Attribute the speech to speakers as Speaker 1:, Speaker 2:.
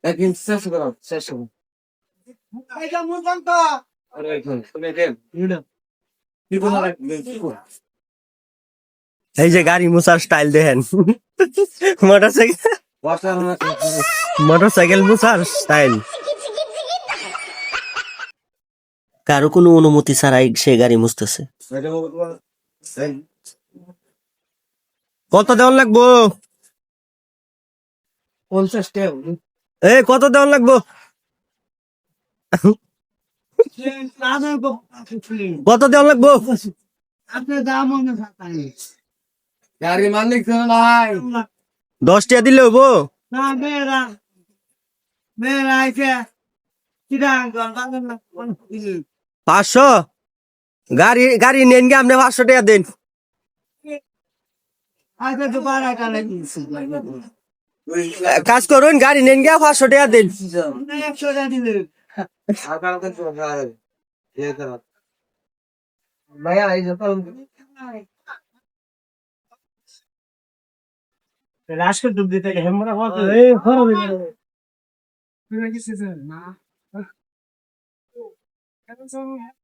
Speaker 1: একদিন শেষ করো শেষ করো
Speaker 2: এই যে গাড়ি মুছার স্টাইল দেখেন মোটরসাইকেল মোটরসাইকেল মুছার স্টাইল কারো কোনো অনুমতি ছাড়াই সে গাড়ি মুছতেছে কত দেওয়ার লাগবো
Speaker 1: 50 টাকা
Speaker 2: কত দেওয়ার লাগবো কত দেওয়ার লাগবো
Speaker 1: গাড়ি মালিক তো নাই
Speaker 2: 10 টাকা দিলে হবো
Speaker 1: মেয়েরা আইছে
Speaker 2: 500 গাড়ি গাড়ি নেন গে আপনি 500 টাকা দেন কাজ করুন গাড়ি নেন গে 500 টাকা দেন
Speaker 1: ভাইয়া এই যে রাস্কের ডুব দিতে হেমরা কত এই খরচ না